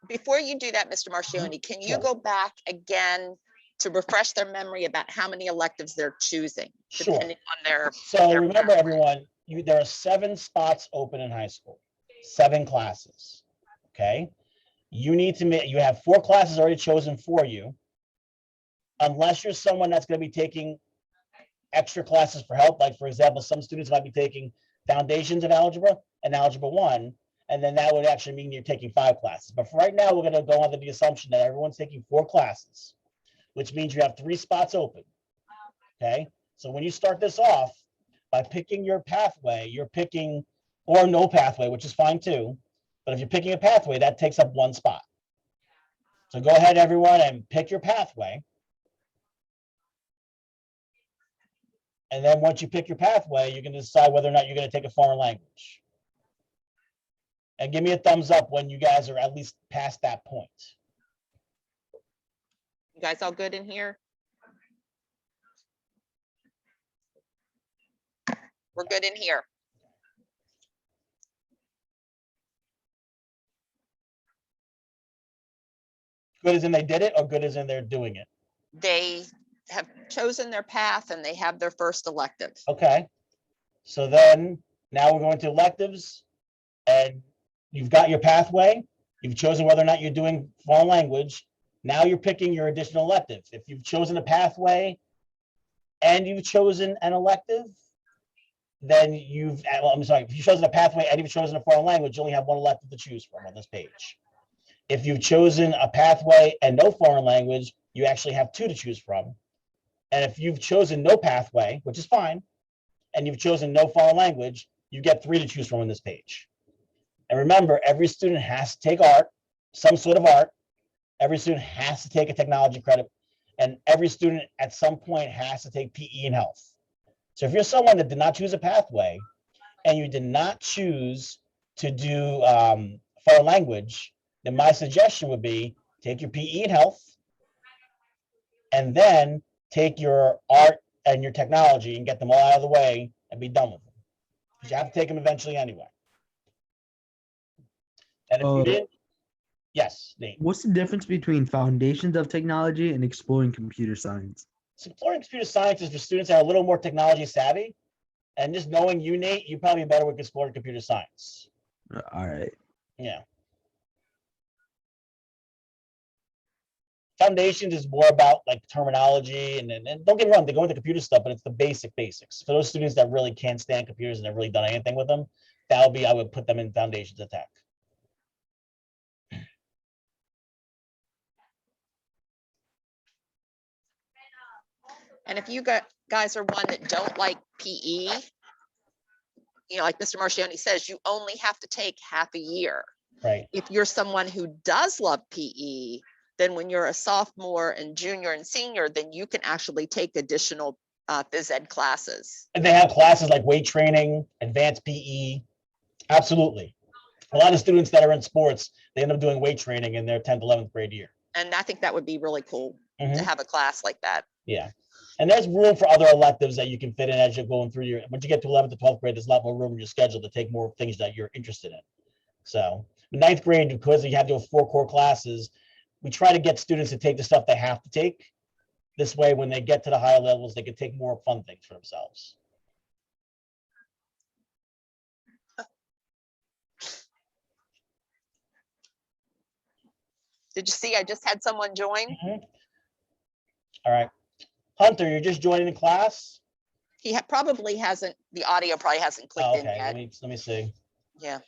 Before you do that, Mr. Marchione, can you Sure. go back again to refresh their memory about how many electives they're choosing, Sure. depending on their. So their remember, pathway? everyone, there are 7 spots open in high school, 7 classes, okay? You have 4 classes already chosen for you, unless you're someone that's going to be taking extra classes for help. Like, for example, some students might be taking Foundations of Algebra and Algebra 1, and then that would actually mean you're taking 5 classes. But for right now, we're going to go under the assumption that everyone's taking 4 classes, which means you have 3 spots open, okay? So when you start this off, by picking your pathway, you're picking, or no pathway, which is fine too, But if you're picking a pathway, that takes up one spot. So go ahead, everyone, and pick your pathway. And then once you pick your pathway, you can decide whether or not you're going to take a foreign language. And give me a thumbs up when you guys are at least past that point. You guys all good in here? We're good in here. Good as in they did it, or good as in they're doing it? They have chosen their path and they have their first elective. Okay. So then now we're going to electives, and you've got your pathway. You've chosen whether or not you're doing foreign language. Now you're picking your additional elective. If you've chosen a pathway and you've chosen an elective, then I'm sorry, if you've chosen a pathway and you've chosen a foreign language, you only have one elective to choose from on this page. If you've chosen a pathway and no foreign language, you actually have two to choose from. And if you've chosen no pathway, which is fine, and you've chosen no foreign language, you get three to choose from on this page. And remember, every student has to take art, some sort of art. Every student has to take a technology credit, and every student at some point has to take PE and health. So if you're someone that did not choose a pathway and you did not choose to do foreign language, then my suggestion would be take your PE and health, and then take your art and your technology and get them all out of the way and be done with them. Because you have to take them eventually anyway. And if you didn't, yes, Nate. What's the difference between foundations of technology and exploring computer science? So exploring computer science is for students that are a little more technology savvy. And just knowing you, Nate, you're probably better with exploring computer science. All right. Yeah. Foundations is more about like terminology, and don't get me wrong, they go into computer stuff, but it's the basics. For those students that really can't stand computers and have really done anything with them, that would be, I would put them in foundations of tech. And if you guys are one that don't like PE, like Mr. Marchione says, you only have to take half a year. Right. If you're someone who does love PE, then when you're a sophomore and junior and senior, then you can actually take additional phys ed classes. And they have classes like weight training, advanced PE. Absolutely. A lot of students that are in sports, they end up doing weight training in their 10th, 11th grade year. And I think that would be really cool Mhm. to have a class like that. Yeah. And there's room for other electives that you can fit in as you're going through your, once you get to 11th to 12th grade, there's a lot more room in your schedule to take more things that you're interested in. So 9th grade, because you have those 4 core classes, we try to get students to take the stuff they have to take. This way, when they get to the higher levels, they can take more fun things for themselves. Did you see, I just had someone join? Mhm. All right. Hunter, you're just joining the class? He probably hasn't, the audio probably hasn't clicked in Okay, yet. let me see. Yeah.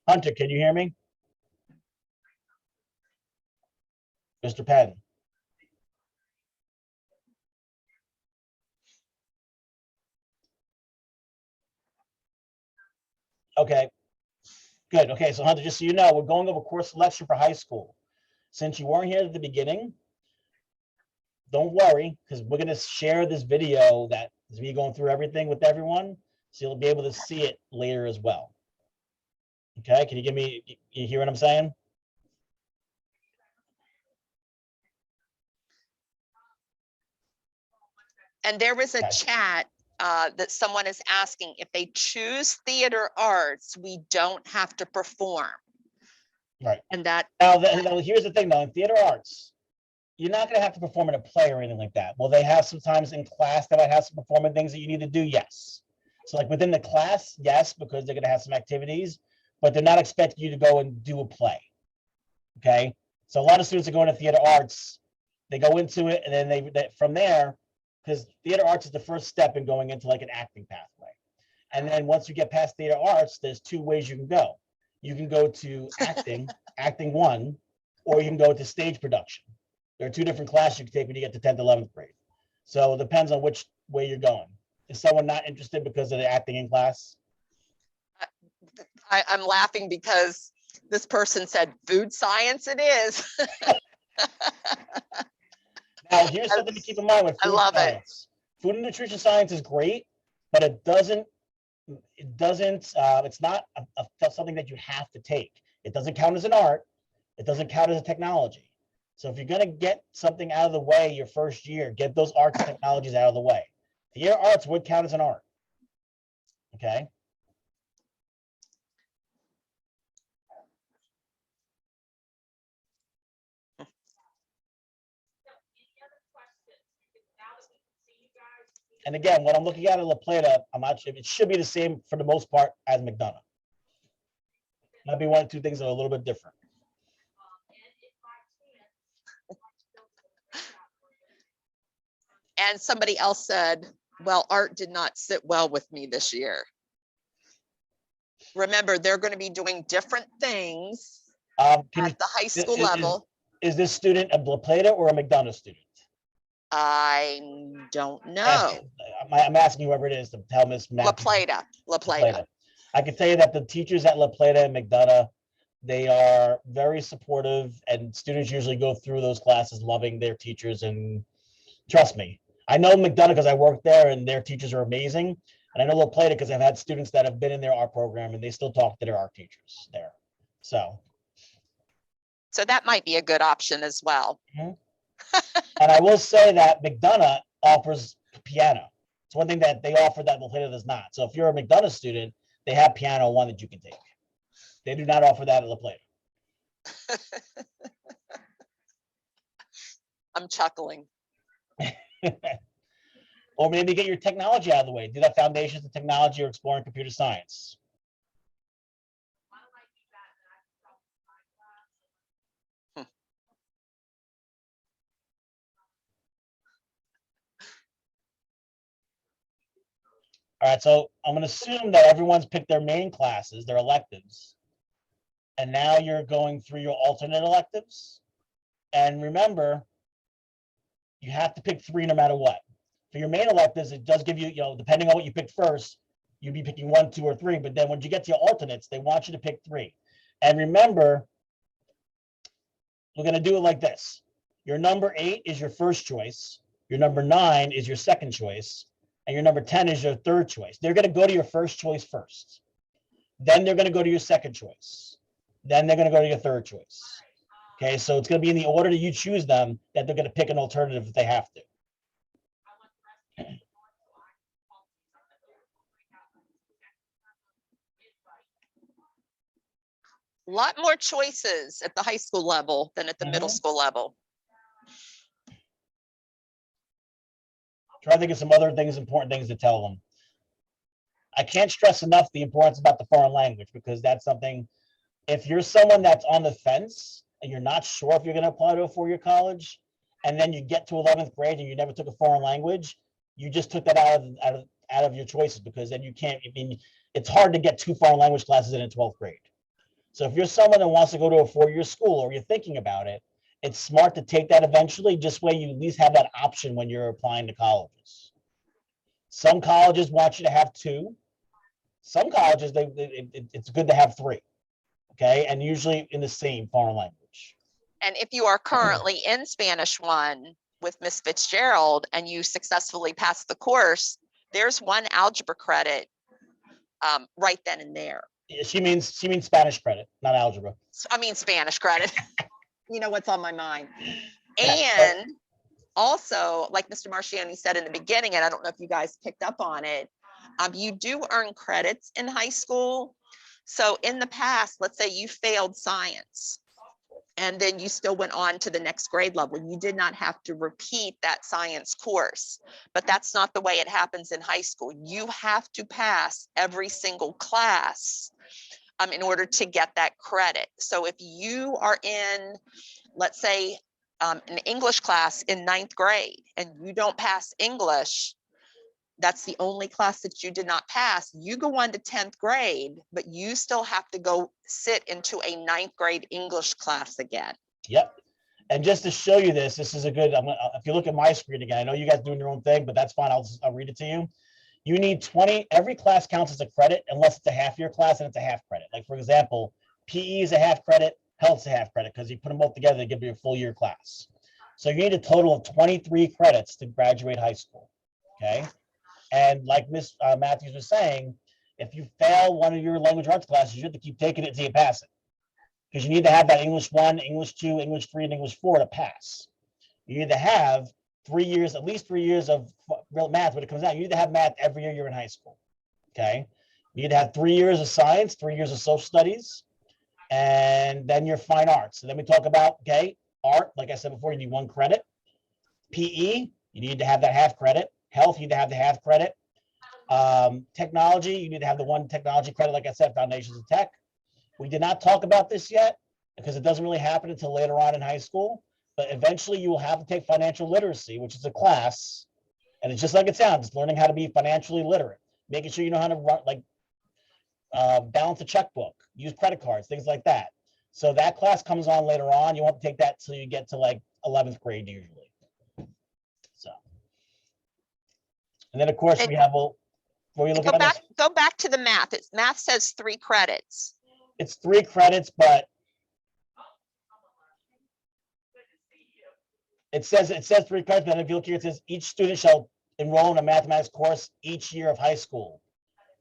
Hunter, can you hear me? Mr. Penn? Okay, good. Okay, so Hunter, just so you know, we're going over course selection for high school. Since you weren't here at the beginning, don't worry, because we're going to share this video that is me going through everything with everyone, so you'll be able to see it later as well. Okay, can you give me, you hear what I'm saying? And there was a Okay. chat that someone is asking, if they choose theater arts, we don't have to perform. Right. And that, Now, here's the thing though, in theater arts, you're not going to have to perform in a play or anything like that. Will they have sometimes in class that might have some performing things that you need to do? Yes. So like within the class, yes, because they're going to have some activities, but they're not expecting you to go and do a play. Okay. So a lot of students are going to theater arts, they go into it, and then they from there, because theater arts is the first step in going into like an acting pathway. And then once you get past theater arts, there's 2 ways you can go. You can go to acting, acting 1, or you can go to stage production. There are 2 different classes you can take when you get to 10th, 11th grade. So it depends on which way you're going. Is someone not interested because of the acting in class? I'm laughing because this person said food science it is. Now, here's something to keep in mind with I food love it. science. Food and nutrition science is great, but it's not something that you have to take. It doesn't count as an art. It doesn't count as a technology. So if you're going to get something out of the way your first year, get those arts and technologies out of the way. The year arts would count as an art. Okay. And again, when I'm looking at La Plata, I'm not sure it should be the same for the most part as McDonough. Might be one or two things that are a little bit different. And somebody else said, well, art did not sit well with me this year. Remember, they're going to be doing different things Can you, at the high school is- level. is this student a La Plata or a McDonough student? I don't know. I'm asking whoever it is to tell Miss La Matthews. Plata, La Plata. I can tell you that the teachers at La Plata and McDonough, they are very supportive, and students usually go through those classes loving their teachers. And trust me, I know McDonough because I worked there, and their teachers are amazing. And I know La Plata because I've had students that have been in their art program, and they still talk to their art teachers there. So that might be a good option as well. and I will say that McDonough offers piano. It's one thing that they offer that La Plata does not. So if you're a McDonough student, they have piano one that you can take. They do not offer that at La Plata. I'm chuckling. Or maybe get your technology out of the way. Do that foundations of technology or exploring computer science. All right, so I'm going to assume that everyone's picked their main classes, their electives, and now you're going through your alternate electives. And remember, you have to pick 3 no matter what. For your main electives, it does give you, depending on what you picked first, you'd be picking 1, 2, or 3. But then when you get to your alternates, they want you to pick 3. And remember, we're going to do it like this. Your number 8 is your first choice. Your number 9 is your second choice. And your number 10 is your third choice. They're going to go to your first choice first. Then they're going to go to your second choice. Then they're going to go to your third choice. Okay, so it's going to be in the order that you choose them that they're going to pick an alternative if they have to. A lot more choices at the high school level than at the middle school level. Try to think of some other things, important things to tell them. I can't stress enough the importance about the foreign language, because that's something, if you're someone that's on the fence and you're not sure if you're going to apply to a 4-year college, and then you get to 11th grade and you never took a foreign language, you just took that out of your choices, because then you can't, it's hard to get 2 foreign language classes in 12th grade. So if you're someone that wants to go to a 4-year school, or you're thinking about it, it's smart to take that eventually, just where you at least have that option when you're applying to colleges. Some colleges want you to have 2. Some colleges, it's good to have 3. Okay, and usually in the same foreign language. And if you are currently in Spanish 1 with Miss Fitzgerald and you successfully pass the course, there's 1 algebra credit right then and there. Yeah, she means Spanish credit, not algebra. I mean Spanish credit. You know what's on my mind. Yeah. And also, like Mr. Marchione said in the beginning, and I don't know if you guys picked up on it, you do earn credits in high school. So in the past, let's say you failed science and then you still went on to the next grade level. You did not have to repeat that science course, but that's not the way it happens in high school. You have to pass every single class in order to get that credit. So if you are in, let's say, an English class in 9th grade and you don't pass English, that's the only class that you did not pass, you go on to 10th grade, but you still have to go sit into a 9th grade English class again. Yep. And just to show you this is a good, if you look at my screen again, I know you guys doing your own thing, but that's fine. I'll read it to you. You need 20, every class counts as a credit unless it's a half year class and it's a half credit. Like for example, PE is a half credit, health's a half credit, because you put them both together, they give you a full year class. So you need a total of 23 credits to graduate high school, okay? And like Miss Matthews was saying, if you fail one of your language arts classes, you have to keep taking it until you pass it. Because you need to have that English 1, English 2, English 3, and English 4 to pass. You need to have 3 years, at least 3 years of real math when it comes out. You need to have math every year you're in high school, okay? You need to have 3 years of science, 3 years of social studies, and then your fine arts. So then we talk about, okay, art, like I said before, you need 1 credit. PE, you need to have that half credit. Health, you need to have the half credit. Technology, you need to have the 1 technology credit, like I said, Foundations of Tech. We did not talk about this yet because it doesn't really happen until later on in high school, but eventually you will have to take financial literacy, which is a class, and it's just like it sounds, it's learning how to be financially literate, making sure you know how to run, like balance a checkbook, use credit cards, things like that. So that class comes on later on. You won't take that till you get to like 11th grade usually. So, and then of course we have, well, were you looking at this? Go back to the math. Math says 3 credits. It's 3 credits, but it says 3 credits, but if you look here, it says each student shall enroll in a mathematics course each year of high school.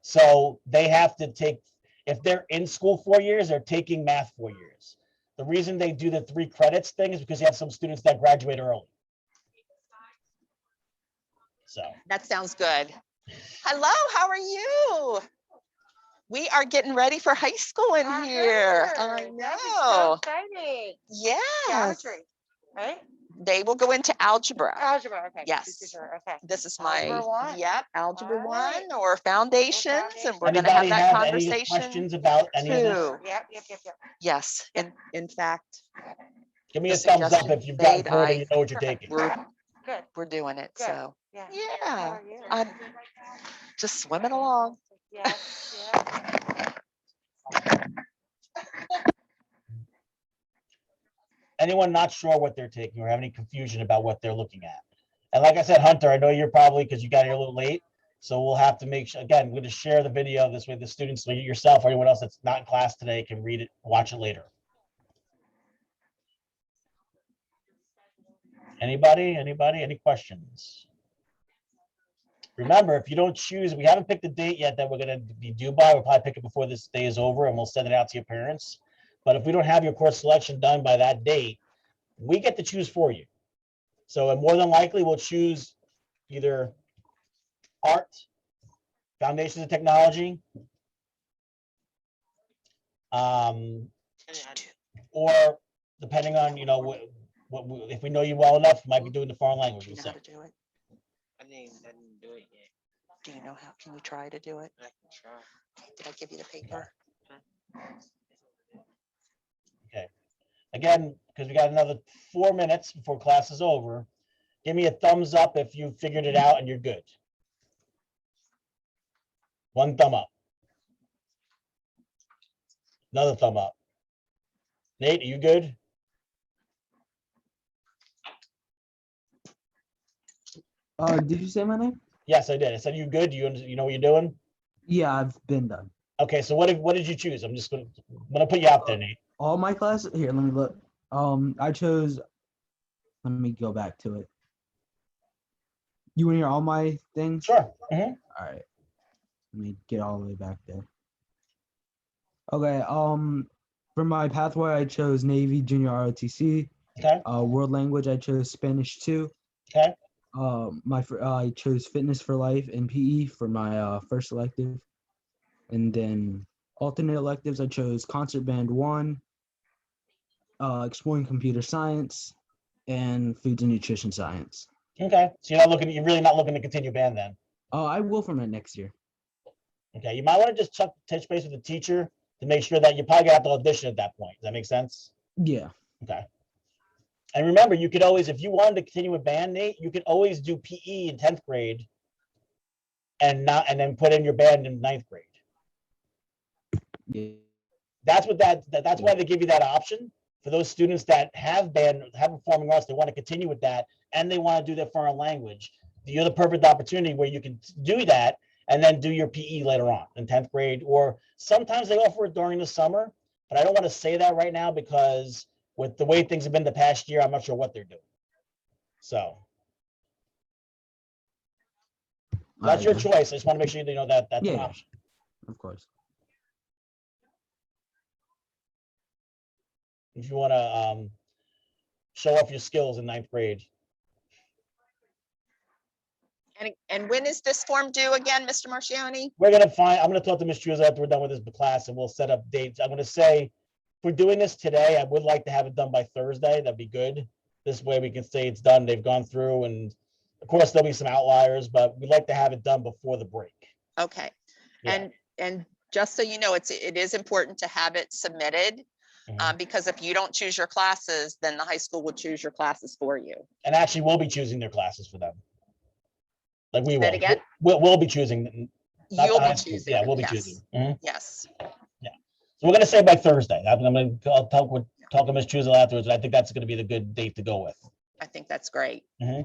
So they have to take, if they're in school 4 years, they're taking math 4 years. The reason they do the 3 credits thing is because you have some students that graduate early. So That sounds good. Hello, how are you? We are getting ready for high school in here. I know. Exciting. Yes. Geometry, right? They will go into algebra. Algebra, okay. Yes. Okay. This is Algebra my, one. yep, algebra All right. 1 or foundations, and we're gonna anybody have that have any conversation. questions about any of this? too. Yep. Yes, in fact, Give me the a thumbs up suggestion if you've gotten made, through it and you know what you're taking. Good. we're doing it, Good. so, Yeah. How yeah, are you? I'm just swimming along. Yeah. Anyone not sure what they're taking or have any confusion about what they're looking at? And like I said, Hunter, I know you're probably, because you got here a little late, so we'll have to make sure, again, we're going to share the video this way the students, so yourself or anyone else that's not in class today can read it, watch it later. Anybody, any questions? Remember, if you don't choose, we haven't picked the date yet that we're going to be due by. We'll probably pick it before this day is over and we'll send it out to your parents. But if we don't have your course selection done by that date, we get to choose for you. So more than likely, we'll choose either art, foundations of technology, or depending on, you know, if we know you well enough, we might be doing the foreign language. Do you We'll know how see. to do it? I didn't do it yet. Do you know how, can you try to do it? I can try. Did I give you the paper? Again, because we got another 4 minutes before class is over, give me a thumbs up if you figured it out and you're good. 1 thumb up. Another thumb up. Nate, are you good? Did you say my name? Yes, I did. I said, you good? You know what you're doing? Yeah, I've been done. Okay, so what did you choose? I'm gonna put you out there, Nate. All my classes here, let me look. I chose, let me go back to it. You want to hear all my things? Sure. Mhm. All right. Let me get all the way back there. Okay, for my pathway, I chose Navy Junior ROTC. Okay. World language, I chose Spanish 2. Okay. I chose Fitness for Life and PE for my first elective. And then alternate electives, I chose Concert Band 1, Exploring Computer Science, and Foods and Nutrition Science. Okay. So you're really not looking to continue band then? I will from it next year. Okay. You might want to just touch base with the teacher to make sure that you probably got to audition at that point. Does that make sense? Yeah. Okay. And remember, you could always, if you wanted to continue with band, Nate, you could always do PE in 10th grade and then put in your band in 9th grade. Yeah. That's why they give you that option for those students that have performing arts, they want to continue with that, and they want to do their foreign language. You're the perfect opportunity where you can do that and then do your PE later on in 10th grade, or sometimes they offer it during the summer, but I don't want to say that right now because with the way things have been the past year, I'm not sure what they're doing. So that's your Alright, choice. I just want to make sure you know that that's an Yeah. option. of course. If you want to show off your skills in 9th grade. And when is this form due again, Mr. Marchione? I'm gonna talk to Ms. Chuza after we're done with this class and we'll set up dates. I'm gonna say, if we're doing this today, I would like to have it done by Thursday. That'd be good. This way we can say it's done, they've gone through, and of course, there'll be some outliers, but we'd like to have it done before the break. Okay. Yeah. And just so you know, it is important to have it submitted, Mhm. because if you don't choose your classes, then the high school will choose your classes for you. And actually, we'll be choosing their classes for them. Like we Say it will. again? We'll be choosing. Not You'll the high be school. choosing. Yeah, we'll be Yes. choosing. Mhm. Yes. So we're gonna say by Thursday. I'll talk to Ms. Chuza afterwards, but I think that's gonna be the good date to go with. I think that's great. Mhm.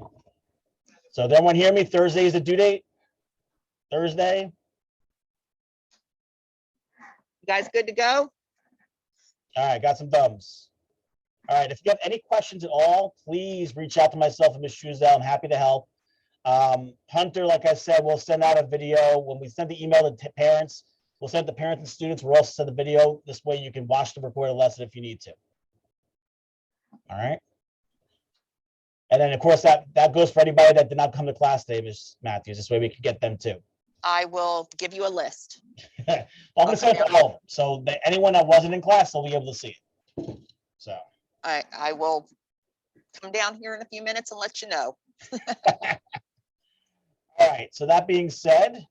So did everyone hear me? Thursday is the due date? Thursday? You guys good to go? All right, got some thumbs. All right, if you have any questions at all, please reach out to myself and Ms. Chuza. I'm happy to help. Hunter, like I said, we'll send out a video. When we send the email to parents, we'll send it to parents and students. We'll also send the video. This way you can watch the recorded lesson if you need to. All right. And then, of course, that goes for anybody that did not come to class today, Ms. Matthews. This way we can get them too. I will give you a list. I'm gonna send it to all of them, so that anyone that wasn't in class, they'll be able to see it. So. I will come down here in a few minutes and let you know. All right, so that being said,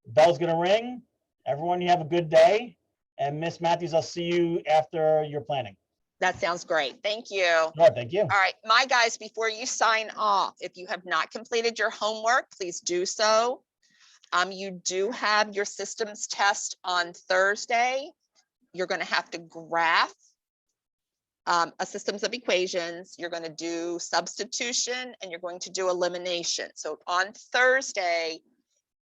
bell's gonna ring. Everyone, you have a good day. And Miss Matthews, I'll see you after your planning. That sounds great. Thank you. All right, thank you. All right, my guys, before you sign off, if you have not completed your homework, please do so. You do have your systems test on Thursday. You're going to have to graph a systems of equations. You're going to do substitution and you're going to do elimination. So on Thursday,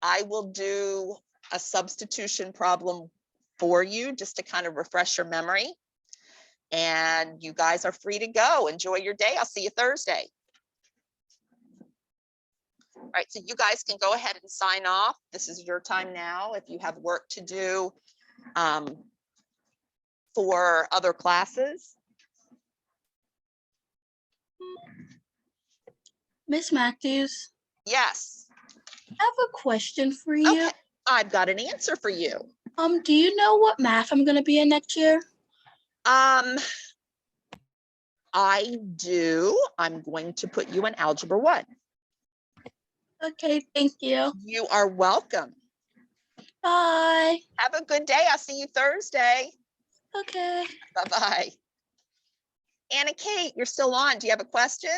I will do a substitution problem for you just to kind of refresh your memory. And you guys are free to go. Enjoy your day. I'll see you Thursday. All right, so you guys can go ahead and sign off. This is your time now. If you have work to do for other classes. Miss Matthews, Yes. I have a question for you. Okay, I've got an answer for you. Do you know what math I'm gonna be in next year? I do. I'm going to put you in Algebra 1. Okay, thank you. You are welcome. Bye. Have a good day. I'll see you Thursday. Okay. Bye-bye. Anna Kate, you're still on. Do you have a question?